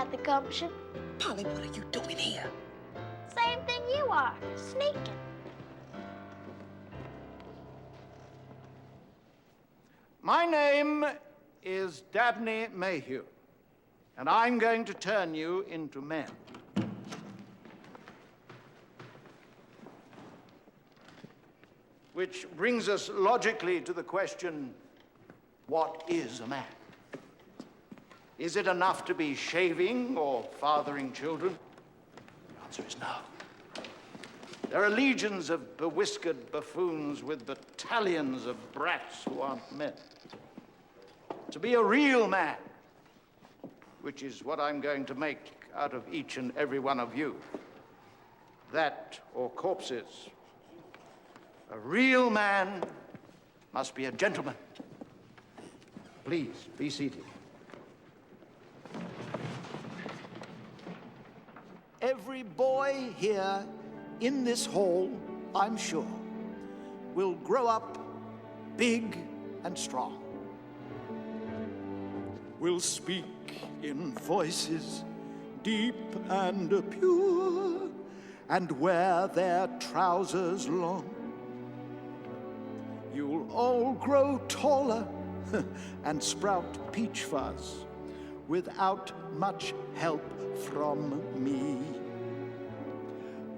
had the gumption. Polly, what are you doing here? Same thing you are, sneaking. My name is Dabney Mayhew, and I'm going to turn you into men. Which brings us logically to the question, what is a man? Is it enough to be shaving or fathering children? The answer is no. There are legions of bewhiskered buffoons with battalions of brats who aren't men. To be a real man, which is what I'm going to make out of each and every one of you, that or corpses. A real man must be a gentleman. Please, be seated. Every boy here in this hall, I'm sure, will grow up big and strong. Will speak in voices deep and pure, and wear their trousers long. You'll all grow taller and sprout peach fuzz without much help from me.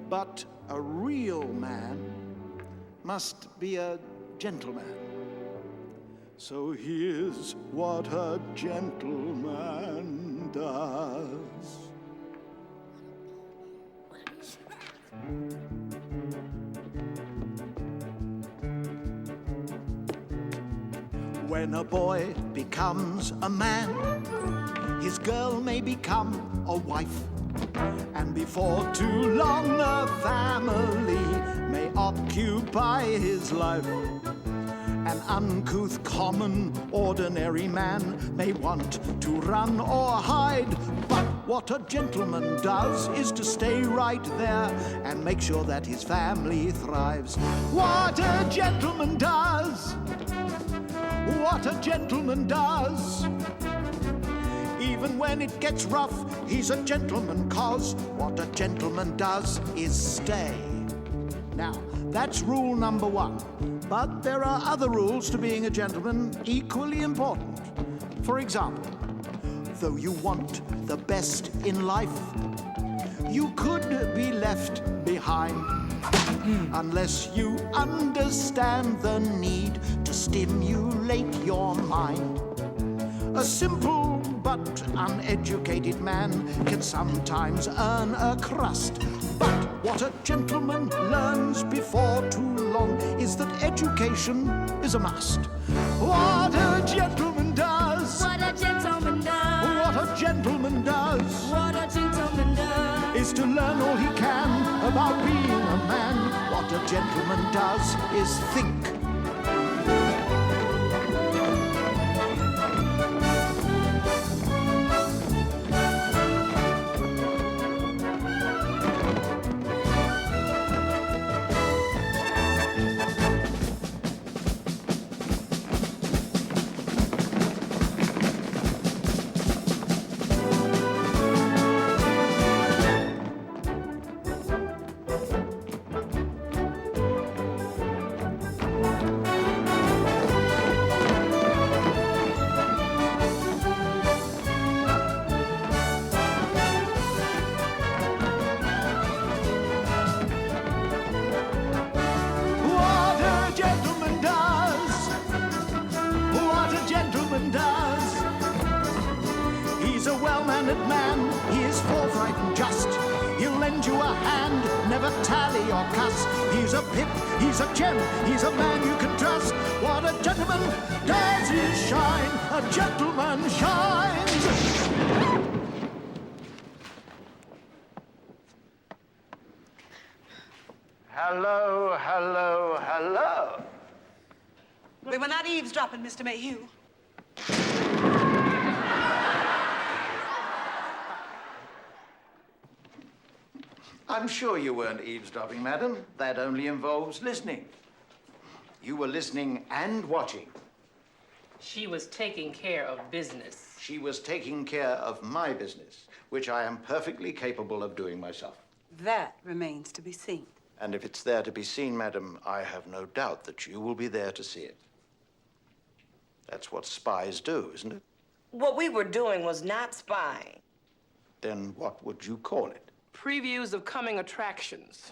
But a real man must be a gentleman. So here's what a gentleman does. When a boy becomes a man, his girl may become a wife, and before too long a family may occupy his life. An uncouth, common, ordinary man may want to run or hide, but what a gentleman does is to stay right there and make sure that his family thrives. What a gentleman does! What a gentleman does! Even when it gets rough, he's a gentleman, 'cause what a gentleman does is stay. Now, that's rule number one. But there are other rules to being a gentleman equally important. For example, though you want the best in life, you could be left behind unless you understand the need to stimulate your mind. A simple but uneducated man can sometimes earn a crust, but what a gentleman learns before too long is that education is a must. What a gentleman does! What a gentleman does! What a gentleman does! What a gentleman does! Is to learn all he can about being a man. What a gentleman does is think. He's a pip, he's a gem, he's a man you can trust. What a gentleman does is shine, a gentleman shines. Hello, hello, hello. We were not eavesdropping, Mr. Mayhew. I'm sure you weren't eavesdropping, madam. That only involves listening. You were listening and watching. She was taking care of business. She was taking care of my business, which I am perfectly capable of doing myself. That remains to be seen. And if it's there to be seen, madam, I have no doubt that you will be there to see it. That's what spies do, isn't it? What we were doing was not spying. Then what would you call it? Previews of coming attractions.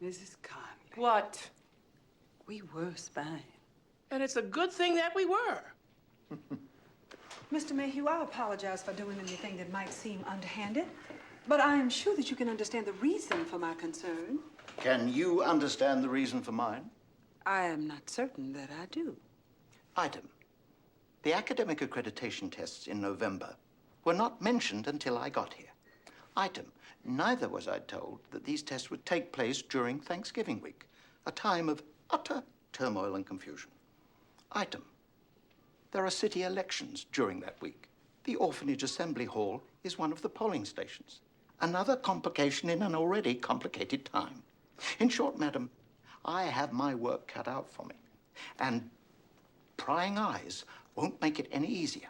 Mrs. Conley. What? We were spying. And it's a good thing that we were. Mr. Mayhew, I apologize for doing anything that might seem underhanded, but I am sure that you can understand the reason for my concern. Can you understand the reason for mine? I am not certain that I do. Item. The academic accreditation tests in November were not mentioned until I got here. Item. Neither was I told that these tests would take place during Thanksgiving week, a time of utter turmoil and confusion. Item. There are city elections during that week. The orphanage assembly hall is one of the polling stations. Another complication in an already complicated time. In short, madam, I have my work cut out for me. And prying eyes won't make it any easier.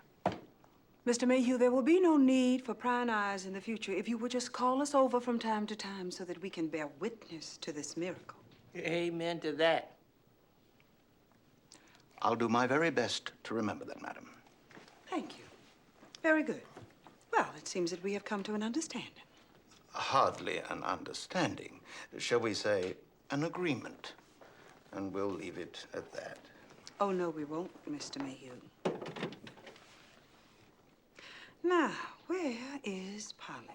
Mr. Mayhew, there will be no need for prying eyes in the future if you would just call us over from time to time so that we can bear witness to this miracle. Amen to that. I'll do my very best to remember that, madam. Thank you. Very good. Well, it seems that we have come to an understanding. Hardly an understanding. Shall we say an agreement? And we'll leave it at that. Oh, no, we won't, Mr. Mayhew. Now, where is Polly?